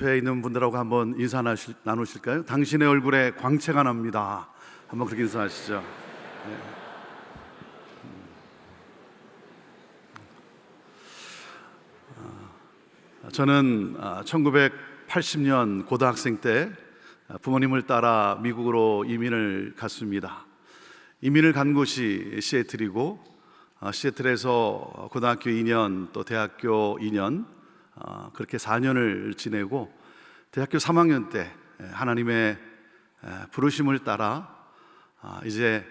옆에 있는 분들하고 한번 인사 나누실까요? 당신의 얼굴에 광채가 납니다. 한번 그렇게 인사하시죠. 네. 저는 1980년 고등학생 때 부모님을 따라 미국으로 이민을 갔습니다. 이민을 간 곳이 시애틀이고, 시애틀에서 고등학교 2년 또 대학교 2년 그렇게 4년을 지내고, 대학교 3학년 때 하나님의 부르심을 따라 이제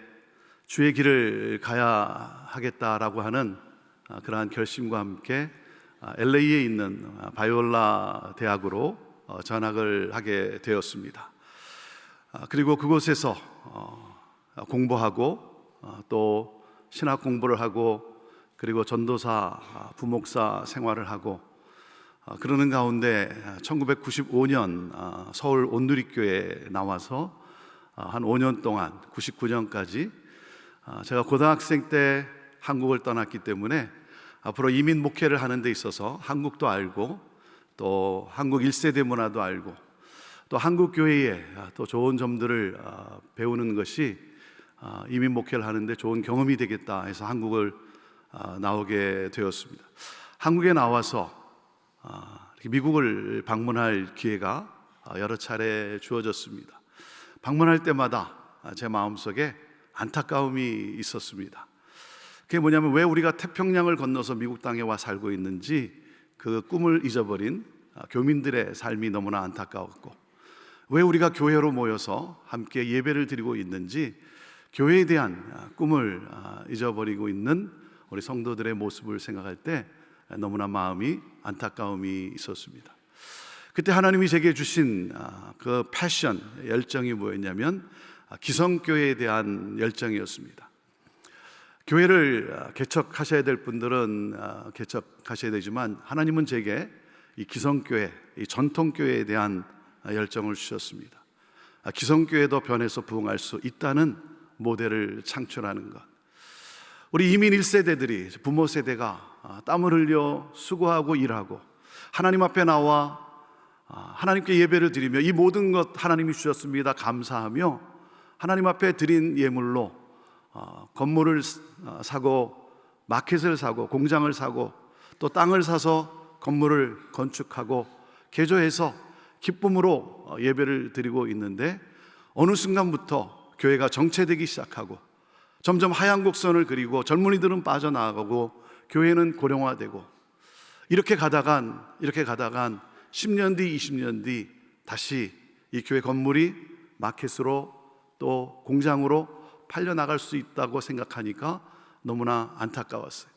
주의 길을 가야 하겠다라고 하는 그러한 결심과 함께 LA에 있는 바이올라 대학으로 전학을 하게 되었습니다. 그리고 그곳에서 공부하고 또 신학 공부를 하고, 그리고 전도사, 부목사 생활을 하고, 그러는 가운데 1995년 서울 온누리교회에 나와서 한 5년 동안 99년까지 제가 고등학생 때 한국을 떠났기 때문에 앞으로 이민 목회를 하는 데 있어서 한국도 알고, 또 한국 1세대 문화도 알고, 또 한국 교회의 또 좋은 점들을 배우는 것이 이민 목회를 하는데 좋은 경험이 되겠다 해서 한국을 나오게 되었습니다. 한국에 나와서 미국을 방문할 기회가 여러 차례 주어졌습니다. 방문할 때마다 제 마음속에 안타까움이 있었습니다. 그게 뭐냐면, 왜 우리가 태평양을 건너서 미국 땅에 와 살고 있는지 그 꿈을 잊어버린 교민들의 삶이 너무나 안타까웠고, 왜 우리가 교회로 모여서 함께 예배를 드리고 있는지 교회에 대한 꿈을 잊어버리고 있는 우리 성도들의 모습을 생각할 때 너무나 마음이 안타까움이 있었습니다. 그때 하나님이 제게 주신 그 패션, 열정이 뭐였냐면 기성교회에 대한 열정이었습니다. 교회를 개척하셔야 될 분들은 개척하셔야 되지만, 하나님은 제게 이 기성교회, 이 전통교회에 대한 열정을 주셨습니다. 기성교회도 변해서 부흥할 수 있다는 모델을 창출하는 것. 우리 이민 1세대들이, 부모 세대가 땀을 흘려 수고하고 일하고 하나님 앞에 나와 하나님께 예배를 드리며 이 모든 것 하나님이 주셨습니다 감사하며 하나님 앞에 드린 예물로 건물을 사고, 마켓을 사고, 공장을 사고, 또 땅을 사서 건물을 건축하고 개조해서 기쁨으로 예배를 드리고 있는데, 어느 순간부터 교회가 정체되기 시작하고 점점 하얀 곡선을 그리고 젊은이들은 빠져나가고 교회는 고령화되고, 이렇게 가다간 10년 뒤 20년 뒤 다시 이 교회 건물이 마켓으로 또 공장으로 팔려나갈 수 있다고 생각하니까 너무나 안타까웠어요.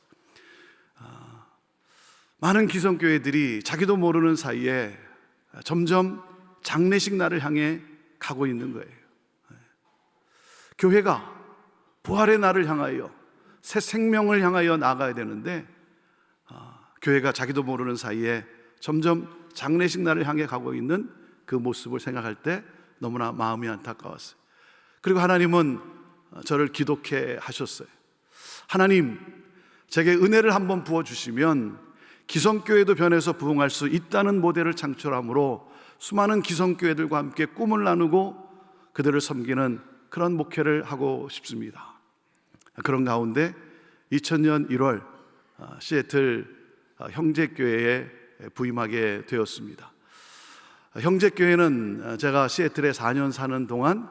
많은 기성교회들이 자기도 모르는 사이에 점점 장례식 날을 향해 가고 있는 거예요. 교회가 부활의 날을 향하여, 새 생명을 향하여 나아가야 되는데 교회가 자기도 모르는 사이에 점점 장례식 날을 향해 가고 있는 그 모습을 생각할 때 너무나 마음이 안타까웠어요. 그리고 하나님은 저를 기독해 하셨어요. 하나님, 제게 은혜를 한번 부어주시면 기성교회도 변해서 부흥할 수 있다는 모델을 창출함으로 수많은 기성교회들과 함께 꿈을 나누고 그들을 섬기는 그런 목회를 하고 싶습니다. 그런 가운데 2000년 1월 시애틀 형제교회에 부임하게 되었습니다. 형제교회는 제가 시애틀에 4년 사는 동안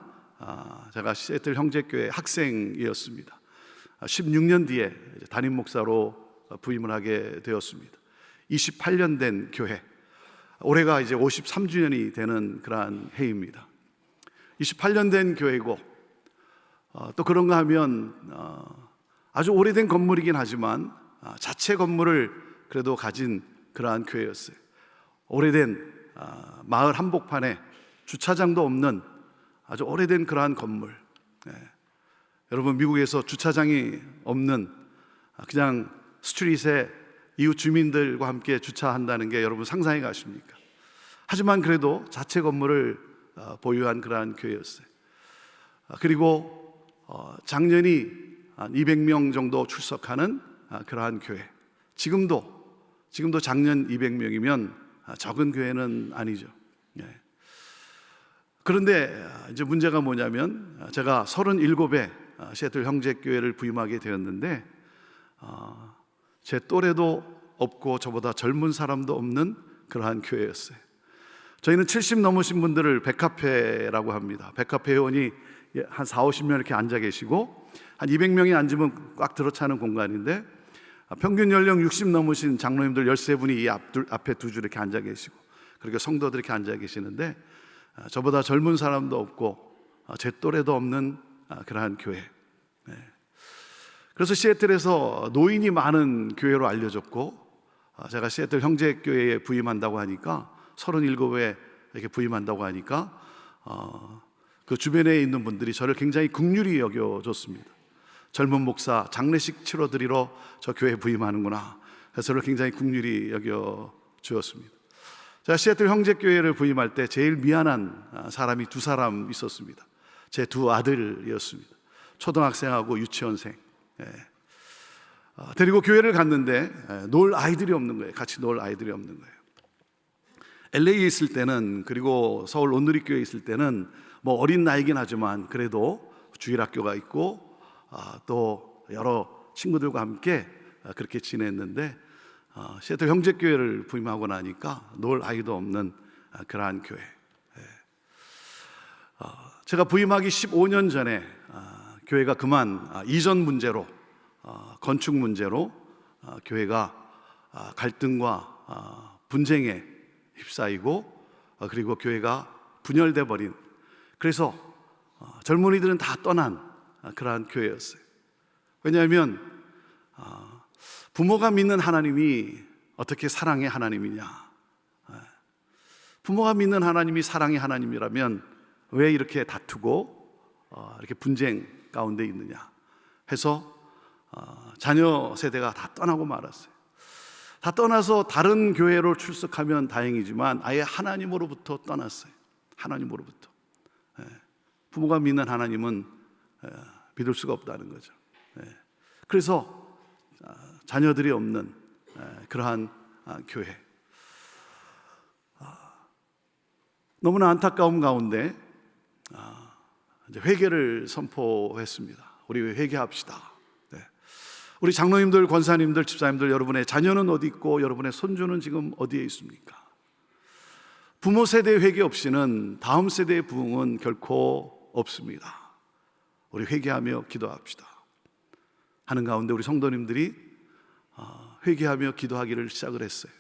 제가 시애틀 형제교회 학생이었습니다. 16년 뒤에 담임 목사로 부임을 하게 되었습니다. 28년 된 교회, 올해가 이제 53주년이 되는 그러한 해입니다. 28년 된 교회고, 또 그런가 하면 아주 오래된 건물이긴 하지만 자체 건물을 그래도 가진 그러한 교회였어요. 오래된 마을 한복판에 주차장도 없는 아주 오래된 그러한 건물. 여러분, 미국에서 주차장이 없는 그냥 스트릿에 이웃 주민들과 함께 주차한다는 게 여러분 상상이 가십니까? 하지만 그래도 자체 건물을 보유한 그러한 교회였어요. 그리고 작년이 한 200명 정도 출석하는 그러한 교회. 지금도 작년 200명이면 적은 교회는 아니죠. 예. 그런데 이제 문제가 뭐냐면 제가 37에 시애틀 형제교회를 부임하게 되었는데 제 또래도 없고 저보다 젊은 사람도 없는 그러한 교회였어요. 저희는 70 넘으신 분들을 백카페라고 합니다. 백카페 회원이 한 4, 50명 이렇게 앉아 계시고 한 200명이 앉으면 꽉 들어차는 공간인데 평균 연령 60 넘으신 장로님들 13분이 이 앞에 두 줄 이렇게 앉아 계시고 그리고 성도들 이렇게 앉아 계시는데 저보다 젊은 사람도 없고 제 또래도 없는 그러한 교회. 그래서 시애틀에서 노인이 많은 교회로 알려졌고 제가 시애틀 형제교회에 부임한다고 하니까 37에 이렇게 부임한다고 하니까 그 주변에 있는 분들이 저를 굉장히 긍휼히 여겨줬습니다. 젊은 목사 장례식 치러드리러 저 교회에 부임하는구나 해서 저를 굉장히 긍휼히 여겨주었습니다. 제가 시애틀 형제교회를 부임할 때 제일 미안한 사람이 두 사람 있었습니다. 제 두 아들이었습니다. 초등학생하고 유치원생. 데리고 교회를 갔는데 놀 아이들이 없는 거예요. 같이 놀 아이들이 없는 거예요. LA에 있을 때는 그리고 서울 온누리교회에 있을 때는 뭐 어린 나이긴 하지만 그래도 주일학교가 있고 또 여러 친구들과 함께 그렇게 지냈는데 시애틀 형제교회를 부임하고 나니까 놀 아이도 없는 그러한 교회. 제가 부임하기 15년 전에 교회가 그만 이전 문제로 건축 문제로 교회가 갈등과 분쟁에 휩싸이고 그리고 교회가 분열돼 버린, 그래서 젊은이들은 다 떠난 그러한 교회였어요. 왜냐하면 부모가 믿는 하나님이 어떻게 사랑의 하나님이냐, 부모가 믿는 하나님이 사랑의 하나님이라면 왜 이렇게 다투고 이렇게 분쟁 가운데 있느냐 해서 자녀 세대가 다 떠나고 말았어요. 다 떠나서 다른 교회로 출석하면 다행이지만 아예 하나님으로부터 떠났어요. 하나님으로부터. 부모가 믿는 하나님은 믿을 수가 없다는 거죠. 그래서 자녀들이 없는 그러한 교회. 너무나 안타까움 가운데 이제 회개를 선포했습니다. 우리 회개합시다. 우리 장로님들, 권사님들, 집사님들, 여러분의 자녀는 어디 있고 여러분의 손주는 지금 어디에 있습니까? 부모 세대의 회개 없이는 다음 세대의 부흥은 결코 없습니다. 우리 회개하며 기도합시다 하는 가운데 우리 성도님들이 회개하며 기도하기를 시작을 했어요.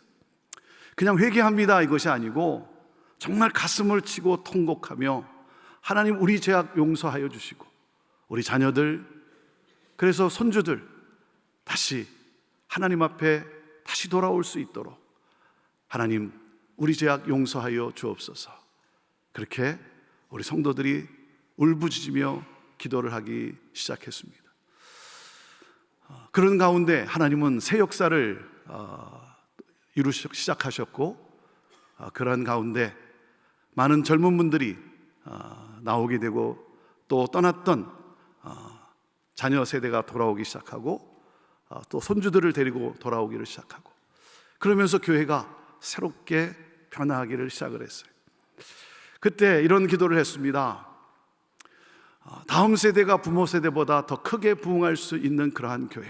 그냥 회개합니다 이것이 아니고 정말 가슴을 치고 통곡하며 하나님 우리 죄악 용서하여 주시고 우리 자녀들, 그래서 손주들 다시 하나님 앞에 다시 돌아올 수 있도록 하나님 우리 죄악 용서하여 주옵소서. 그렇게 우리 성도들이 울부짖으며 기도를 하기 시작했습니다. 그런 가운데 하나님은 새 역사를 이루시기 시작하셨고 그런 가운데 많은 젊은 분들이 나오게 되고 또 떠났던 자녀 세대가 돌아오기 시작하고 또 손주들을 데리고 돌아오기를 시작하고 그러면서 교회가 새롭게 변화하기를 시작을 했어요. 그때 이런 기도를 했습니다. 다음 세대가 부모 세대보다 더 크게 부흥할 수 있는 그러한 교회,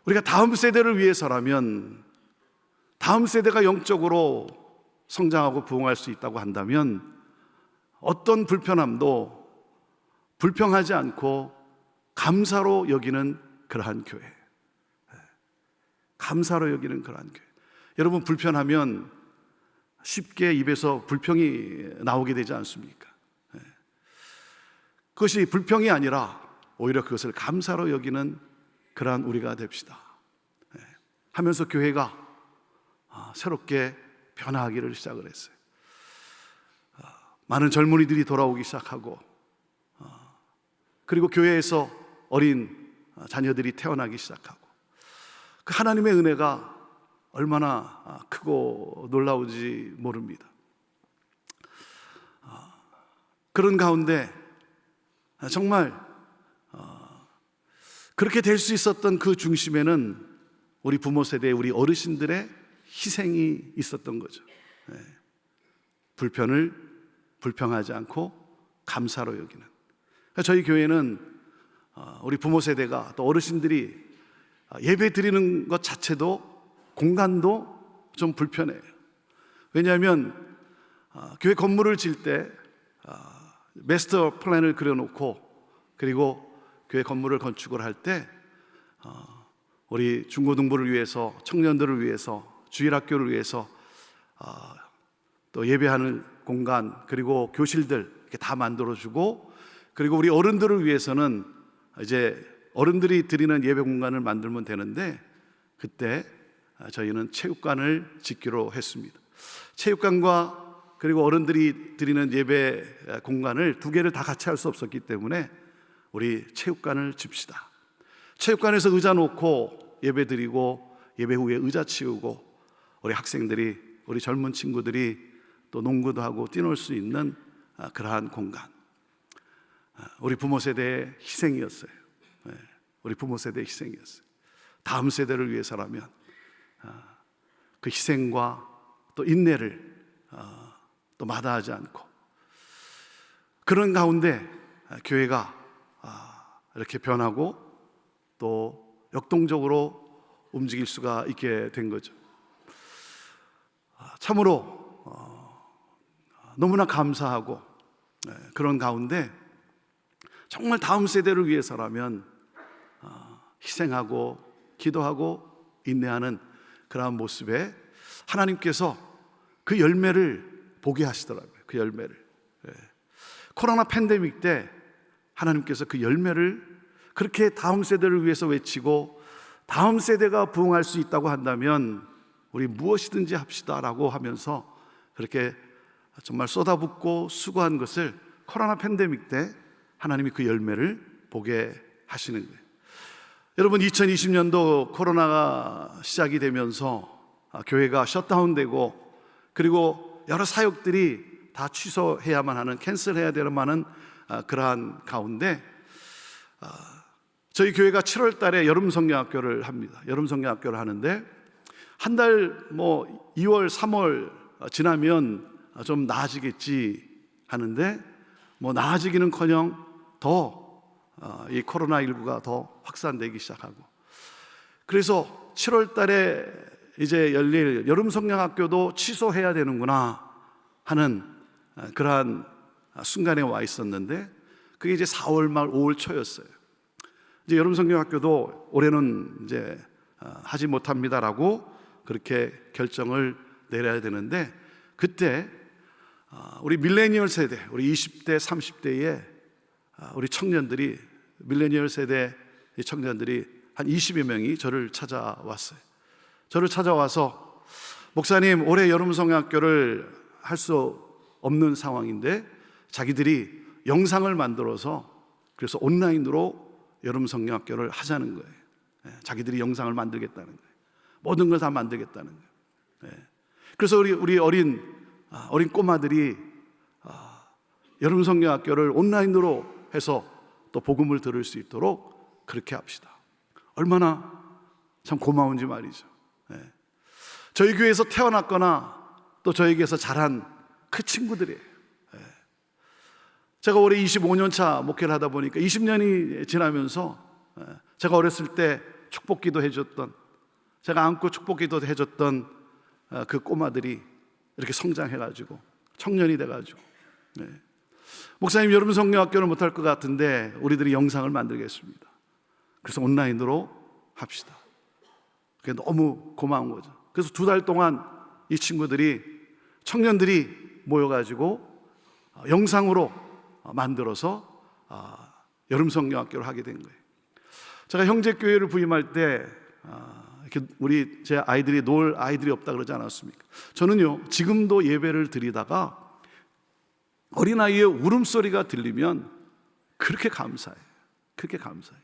우리가 다음 세대를 위해서라면, 다음 세대가 영적으로 성장하고 부흥할 수 있다고 한다면 어떤 불편함도 불평하지 않고 감사로 여기는 그러한 교회, 감사로 여기는 그러한 교회. 여러분, 불편하면 쉽게 입에서 불평이 나오게 되지 않습니까? 그것이 불평이 아니라 오히려 그것을 감사로 여기는 그러한 우리가 됩시다 하면서 교회가 새롭게 변화하기를 시작을 했어요. 많은 젊은이들이 돌아오기 시작하고 그리고 교회에서 어린 자녀들이 태어나기 시작하고 그 하나님의 은혜가 얼마나 크고 놀라운지 모릅니다. 그런 가운데 정말 그렇게 될 수 있었던 그 중심에는 우리 부모 세대, 우리 어르신들의 희생이 있었던 거죠. 예. 불편을 불평하지 않고 감사로 여기는. 그러니까 저희 교회는 우리 부모 세대가 또 어르신들이 예배 드리는 것 자체도 공간도 좀 불편해요. 왜냐하면 교회 건물을 지을 때 마스터 플랜을 그려놓고 그리고 교회 건물을 건축을 할 때 우리 중고등부를 위해서, 청년들을 위해서, 주일학교를 위해서 또 예배하는 공간, 그리고 교실들 이렇게 다 만들어주고, 그리고 우리 어른들을 위해서는 이제 어른들이 드리는 예배 공간을 만들면 되는데, 그때 저희는 체육관을 짓기로 했습니다. 체육관과 그리고 어른들이 드리는 예배 공간을 두 개를 다 같이 할 수 없었기 때문에 우리 체육관을 집시다. 체육관에서 의자 놓고 예배 드리고, 예배 후에 의자 치우고, 우리 학생들이, 우리 젊은 친구들이 또 농구도 하고 뛰놀 수 있는 그러한 공간. 우리 부모 세대의 희생이었어요. 우리 부모 세대의 희생이었어요. 다음 세대를 위해서라면 그 희생과 또 인내를 또 마다하지 않고, 그런 가운데 교회가 이렇게 변하고 또 역동적으로 움직일 수가 있게 된 거죠. 참으로 너무나 감사하고, 그런 가운데 정말 다음 세대를 위해서라면 희생하고 기도하고 인내하는 그러한 모습에 하나님께서 그 열매를 보게 하시더라고요. 그 열매를. 코로나 팬데믹 때 하나님께서 그 열매를 그렇게 다음 세대를 위해서 외치고, 다음 세대가 부흥할 수 있다고 한다면 우리 무엇이든지 합시다라고 하면서 그렇게 정말 쏟아붓고 수고한 것을 코로나 팬데믹 때 하나님이 그 열매를 보게 하시는 거예요. 여러분, 2020년도 코로나가 시작이 되면서 교회가 셧다운되고, 그리고 여러 사역들이 다 취소해야만 하는, 캔슬해야 되는 그러한 가운데 저희 교회가 7월 달에 여름 성경학교를 합니다. 여름 성경학교를 하는데 한 달 2월, 3월 지나면 좀 나아지겠지 하는데 나아지기는커녕 더 이 코로나19가 더 확산되기 시작하고, 그래서 7월 달에 이제 열릴 여름 성경학교도 취소해야 되는구나 하는 그러한 순간에 와 있었는데, 그게 이제 4월 말 5월 초였어요. 이제 여름 성경학교도 올해는 이제 하지 못합니다라고 그렇게 결정을 내려야 되는데, 그때 우리 밀레니얼 세대, 우리 20대, 30대의 우리 청년들이, 밀레니얼 세대 청년들이 한 20여 명이 저를 찾아왔어요. 저를 찾아와서, 목사님, 올해 여름 성경학교를 할 수 없는 상황인데 자기들이 영상을 만들어서 그래서 온라인으로 여름 성경학교를 하자는 거예요. 자기들이 영상을 만들겠다는 거예요. 모든 걸 다 만들겠다는 거예요. 그래서 우리 어린 꼬마들이 여름 성경학교를 온라인으로 해서 또 복음을 들을 수 있도록 그렇게 합시다. 얼마나 참 고마운지 말이죠. 저희 교회에서 태어났거나 또 저희 교회에서 자란 그 친구들이에요. 제가 올해 25년 차 목회를 하다 보니까 20년이 지나면서 제가 어렸을 때 축복기도 해줬던, 제가 안고 축복기도 해줬던 그 꼬마들이 이렇게 성장해가지고 청년이 돼가지고, 목사님, 여름 성경학교는 못할 것 같은데 우리들이 영상을 만들겠습니다. 그래서 온라인으로 합시다. 그게 너무 고마운 거죠. 그래서 2달 동안 이 친구들이, 청년들이 모여가지고 영상으로 만들어서 여름 성경학교를 하게 된 거예요. 제가 형제교회를 부임할 때 이렇게 제 아이들이 놀 아이들이 없다 그러지 않았습니까? 저는요, 지금도 예배를 드리다가 어린아이의 울음소리가 들리면 그렇게 감사해요. 그렇게 감사해요.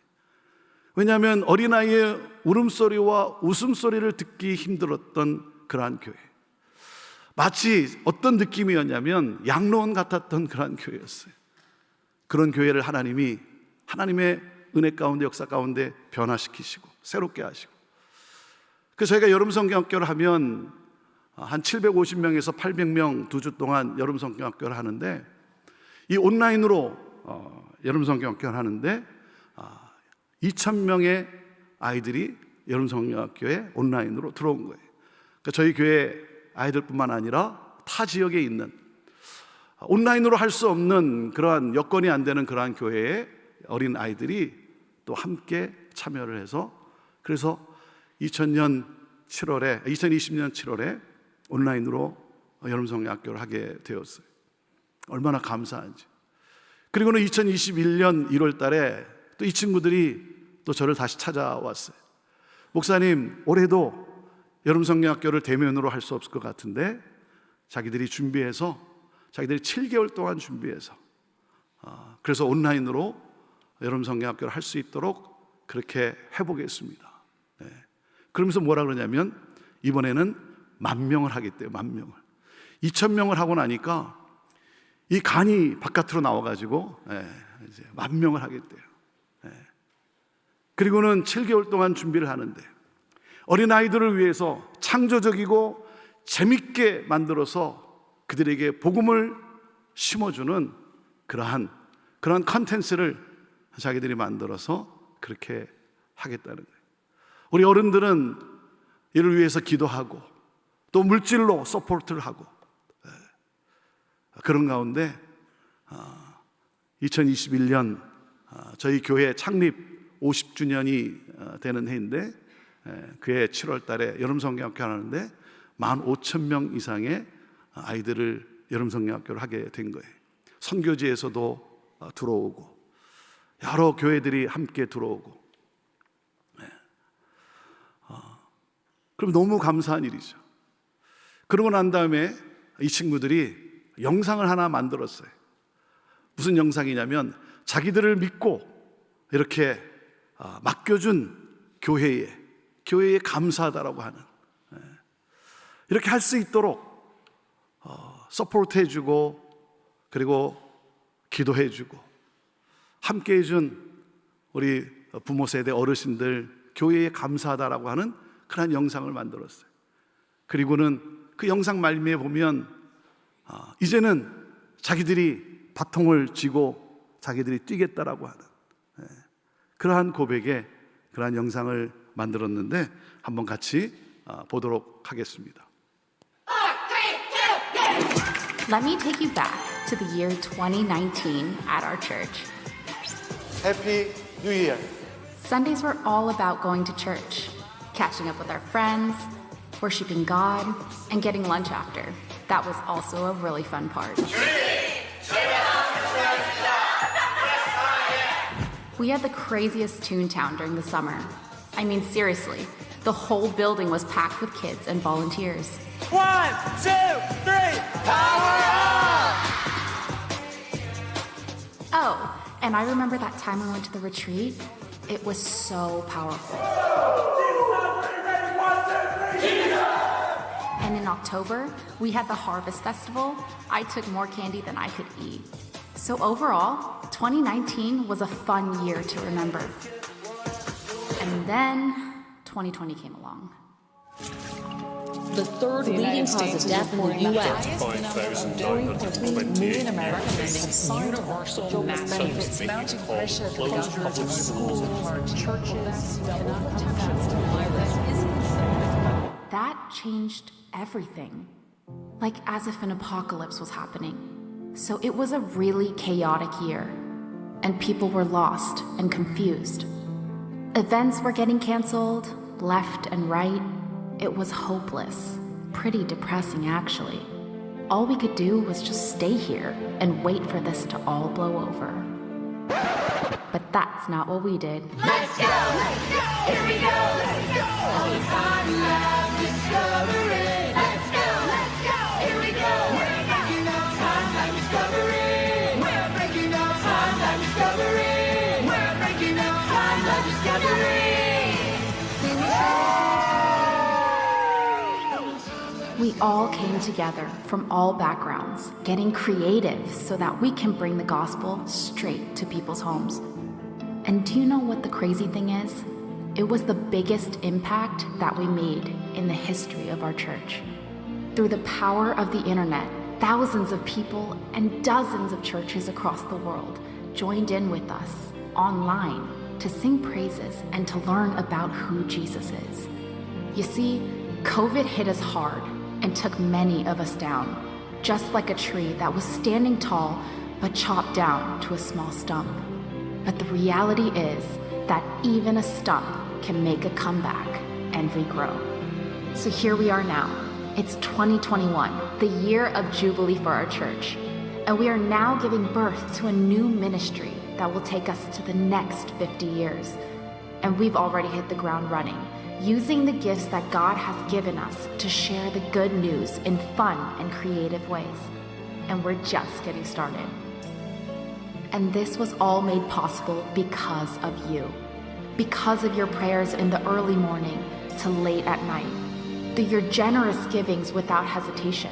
왜냐하면 어린아이의 울음소리와 웃음소리를 듣기 힘들었던 그러한 교회, 마치 어떤 느낌이었냐면 양로원 같았던 그러한 교회였어요. 그런 교회를 하나님이 하나님의 은혜 가운데, 역사 가운데 변화시키시고 새롭게 하시고, 그래서 저희가 여름 성경학교를 하면 한 750명에서 800명 2주 동안 여름 성경학교를 하는데, 이 온라인으로 여름 성경학교를 하는데 2,000명의 아이들이 여름 성경학교에 온라인으로 들어온 거예요. 그러니까 저희 교회 아이들뿐만 아니라 타 지역에 있는, 온라인으로 할 수 없는 그러한 여건이 안 되는 그러한 교회의 어린 아이들이 또 함께 참여를 해서, 그래서 2020년 7월에 온라인으로 여름 성경학교를 하게 되었어요. 얼마나 감사한지. 그리고는 2021년 1월 달에 또 이 친구들이 또 저를 다시 찾아왔어요. 목사님, 올해도 여름 성경학교를 대면으로 할 수 없을 것 같은데 자기들이 7개월 동안 준비해서 그래서 온라인으로 여름 성경학교를 할 수 있도록 그렇게 해보겠습니다. 네. 그러면서 뭐라 그러냐면 이번에는 10,000명을 하겠대요. 10,000명을. 2,000명을 하고 나니까 이 간이 바깥으로 나와가지고 이제 10,000명을 하겠대요. 그리고는 7개월 동안 준비를 하는데 어린아이들을 위해서 창조적이고 재밌게 만들어서 그들에게 복음을 심어주는 그러한 컨텐츠를 자기들이 만들어서 그렇게 하겠다는 거예요. 우리 어른들은 이를 위해서 기도하고 또 물질로 서포트를 하고, 그런 가운데 2021년 저희 교회 창립 50주년이 되는 해인데 그해 7월 달에 여름 성경학교 하는데 15,000명 이상의 아이들을 여름 성경학교를 하게 된 거예요. 선교지에서도 들어오고 여러 교회들이 함께 들어오고, 그럼 너무 감사한 일이죠. 그러고 난 다음에 이 친구들이 영상을 하나 만들었어요. 무슨 영상이냐면 자기들을 믿고 이렇게 맡겨준 교회에 감사하다라고 하는, 이렇게 할 수 있도록 서포트 해주고 그리고 기도해주고 함께 해준 우리 부모 세대 어르신들 교회에 감사하다라고 하는 그런 영상을 만들었어요. 그리고는 그 영상 말미에 보면 이제는 자기들이 바통을 쥐고 자기들이 뛰겠다라고 하는 그러한 고백에 그러한 영상을 만들었는데 한번 같이 보도록 하겠습니다. Let me take you back to the year 2019 at our church. Happy New Year. Sundays were all about going to church, catching up with our friends, worshiping God, and getting lunch after. That was also a really fun part. We had the craziest Toontown during the summer. I mean, seriously, the whole building was packed with kids and volunteers. 1, 2, 3, power up! Oh, and I remember that time we went to the retreat. It was so powerful. And in October, we had the Harvest Festival. I took more candy than I could eat. So overall, 2019 was a fun year to remember. And then 2020 came along. The third leading cause of death in the U.S. 5,928 million Americans universal mass benefits, mounting pressure for public schools, churches, That changed everything. Like as if an apocalypse was happening. So it was a really chaotic year. And people were lost and confused. Events were getting canceled, left and right. It was hopeless. Pretty depressing, actually. All we could do was just stay here and wait for this to all blow over. But that's not what we did. Let's go! Let's go! Here we go! Let's go! We find love, discovery. Let's go! Let's go! Here we go! We're breaking up time discovery. We're breaking up time discovery. We're breaking up time discovery. We all came together from all backgrounds, getting creative so that we can bring the gospel straight to people's homes. And do you know what the crazy thing is? It was the biggest impact that we made in the history of our church. Through the power of the internet, thousands of people and dozens of churches across the world joined in with us online to sing praises and to learn about who Jesus is. You see, COVID hit us hard and took many of us down, just like a tree that was standing tall but chopped down to a small stump. But the reality is that even a stump can make a comeback and regrow. So here we are now. It's 2021, the year of Jubilee for our church. And we are now giving birth to a new ministry that will take us to the next 50 years. And we've already hit the ground running, using the gifts that God has given us to share the good news in fun and creative ways. And we're just getting started. And this was all made possible because of you. Because of your prayers in the early morning to late at night. Through your generous givings without hesitation.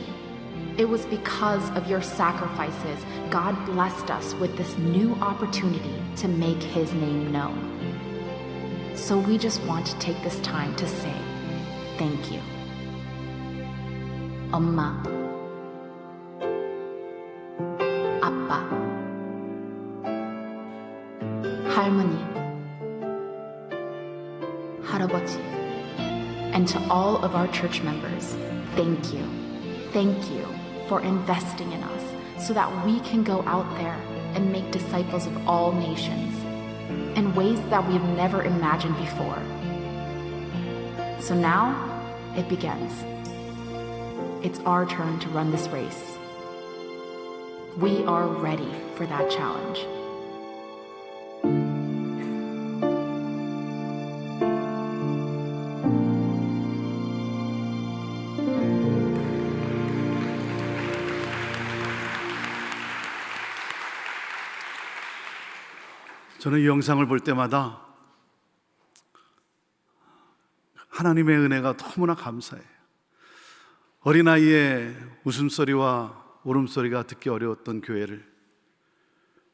It was because of your sacrifices God blessed us with this new opportunity to make His name known. So we just want to take this time to say thank you. 엄마, 아빠, 할머니, 할아버지, and to all of our church members, thank you. Thank you for investing in us so that we can go out there and make disciples of all nations in ways that we have never imagined before. So now it begins. It's our turn to run this race. We are ready for that challenge. 저는 이 영상을 볼 때마다 하나님의 은혜가 너무나 감사해요. 어린아이의 웃음소리와 울음소리가 듣기 어려웠던 교회를,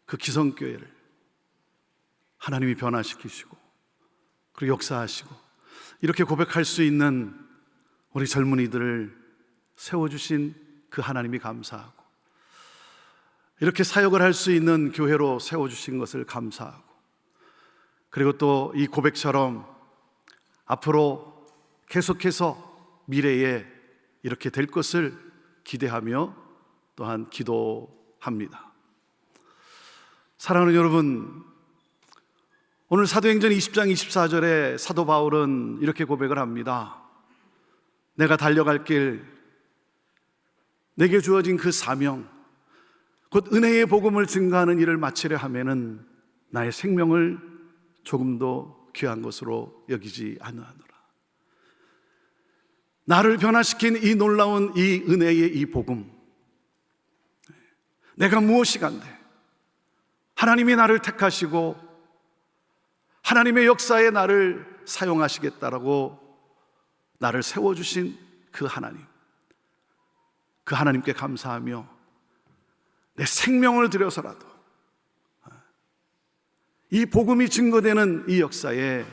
그 기성교회를 하나님이 변화시키시고 그리고 역사하시고 이렇게 고백할 수 있는 우리 젊은이들을 세워주신 그 하나님이 감사하고, 이렇게 사역을 할 수 있는 교회로 세워주신 것을 감사하고, 그리고 또 이 고백처럼 앞으로 계속해서 미래에 이렇게 될 것을 기대하며 또한 기도합니다. 사랑하는 여러분, 오늘 사도행전 20장 24절에 사도 바울은 이렇게 고백을 합니다. 내가 달려갈 길, 내게 주어진 그 사명, 곧 은혜의 복음을 증거하는 일을 마치려 하면은 나의 생명을 조금도 귀한 것으로 여기지 않으하노라. 나를 변화시킨 이 놀라운 이 은혜의 이 복음, 내가 무엇이간데 하나님이 나를 택하시고 하나님의 역사에 나를 사용하시겠다라고 나를 세워주신 그 하나님, 그 하나님께 감사하며 내 생명을 들여서라도 이 복음이 증거되는 이 역사에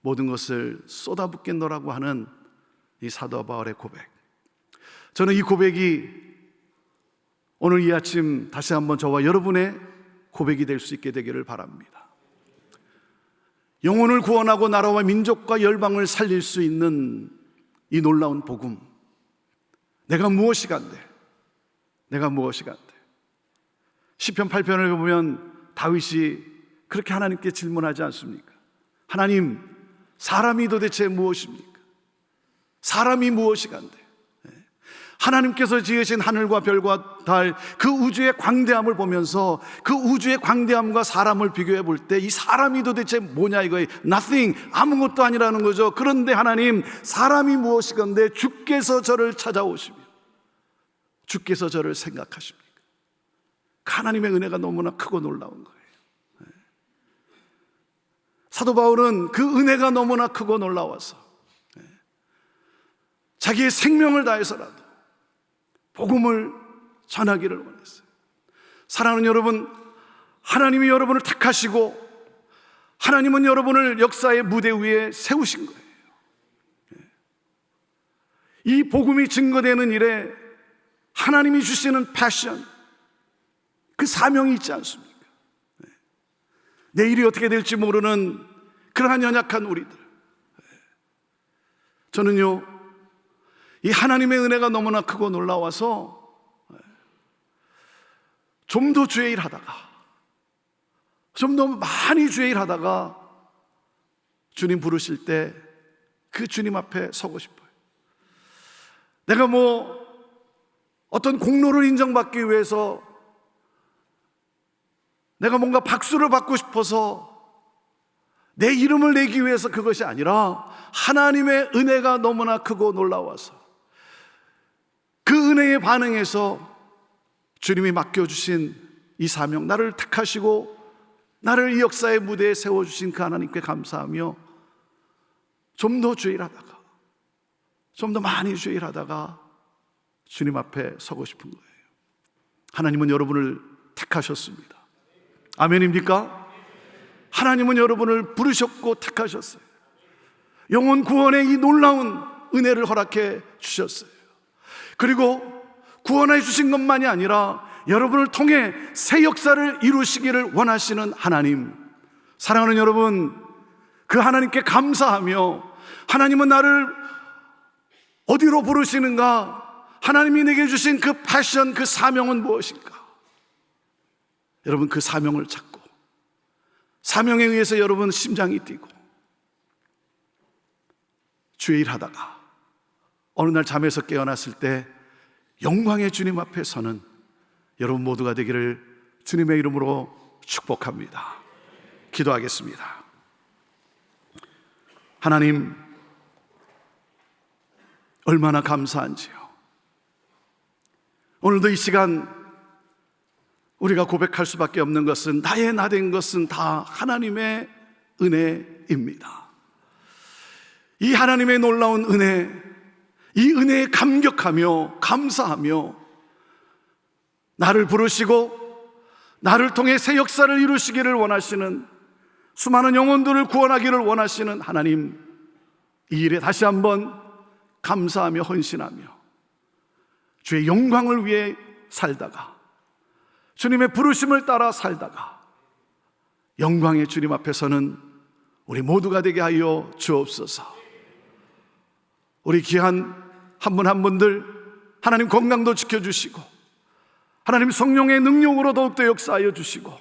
모든 것을 쏟아붓겠노라고 하는 이 사도 바울의 고백, 저는 이 고백이 오늘 이 아침 다시 한번 저와 여러분의 고백이 될 수 있게 되기를 바랍니다. 영혼을 구원하고 나라와 민족과 열방을 살릴 수 있는 이 놀라운 복음, 내가 무엇이간데, 내가 무엇이간데. 시편 8편을 보면 다윗이 그렇게 하나님께 질문하지 않습니까? 하나님, 사람이 도대체 무엇입니까? 사람이 무엇이간데. 하나님께서 지으신 하늘과 별과 달, 그 우주의 광대함을 보면서 그 우주의 광대함과 사람을 비교해 볼 때 이 사람이 도대체 뭐냐 이거예요. Nothing, 아무것도 아니라는 거죠. 그런데 하나님, 사람이 무엇이건데 주께서 저를 찾아오시며 주께서 저를 생각하십니까? 하나님의 은혜가 너무나 크고 놀라운 거예요. 사도 바울은 그 은혜가 너무나 크고 놀라워서 자기의 생명을 다해서라도 복음을 전하기를 원했어요. 사랑하는 여러분, 하나님이 여러분을 택하시고 하나님은 여러분을 역사의 무대 위에 세우신 거예요. 이 복음이 증거되는 일에 하나님이 주시는 패션, 그 사명이 있지 않습니까? 내일이 어떻게 될지 모르는 그러한 연약한 우리들, 저는요, 이 하나님의 은혜가 너무나 크고 놀라워서 좀 더 주의 일 하다가, 좀 더 많이 주의 일 하다가 주님 부르실 때 그 주님 앞에 서고 싶어요. 내가 뭐 어떤 공로를 인정받기 위해서, 내가 뭔가 박수를 받고 싶어서 내 이름을 내기 위해서 그것이 아니라 하나님의 은혜가 너무나 크고 놀라워서 그 은혜에 반응해서 주님이 맡겨주신 이 사명, 나를 택하시고 나를 이 역사의 무대에 세워주신 그 하나님께 감사하며 좀 더 주의 일하다가, 좀 더 많이 주의 일하다가 주님 앞에 서고 싶은 거예요. 하나님은 여러분을 택하셨습니다. 아멘입니까? 하나님은 여러분을 부르셨고 택하셨어요. 영혼 구원의 이 놀라운 은혜를 허락해 주셨어요. 그리고 구원해 주신 것만이 아니라 여러분을 통해 새 역사를 이루시기를 원하시는 하나님, 사랑하는 여러분, 그 하나님께 감사하며, 하나님은 나를 어디로 부르시는가, 하나님이 내게 주신 그 패션, 그 사명은 무엇인가? 여러분, 그 사명을 찾고 사명에 의해서 여러분 심장이 뛰고 주의 일 하다가 어느 날 잠에서 깨어났을 때 영광의 주님 앞에 서는 여러분 모두가 되기를 주님의 이름으로 축복합니다. 기도하겠습니다. 하나님, 얼마나 감사한지요. 오늘도 이 시간 우리가 고백할 수밖에 없는 것은, 나의 나된 것은 다 하나님의 은혜입니다. 이 하나님의 놀라운 은혜, 이 은혜에 감격하며 감사하며 나를 부르시고 나를 통해 새 역사를 이루시기를 원하시는, 수많은 영혼들을 구원하기를 원하시는 하나님, 이 일에 다시 한번 감사하며 헌신하며 주의 영광을 위해 살다가, 주님의 부르심을 따라 살다가 영광의 주님 앞에서는 우리 모두가 되게 하여 주옵소서. 우리 귀한 한 분 한 분들 하나님 건강도 지켜주시고 하나님 성령의 능력으로 더욱더 역사하여 주시고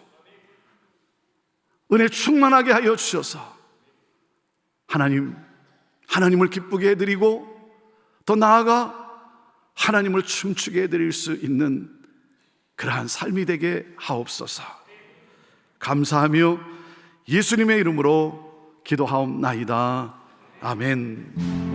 은혜 충만하게 하여 주셔서 하나님을 기쁘게 해드리고 더 나아가 하나님을 춤추게 해드릴 수 있는 그러한 삶이 되게 하옵소서. 감사하며 예수님의 이름으로 기도하옵나이다. 아멘.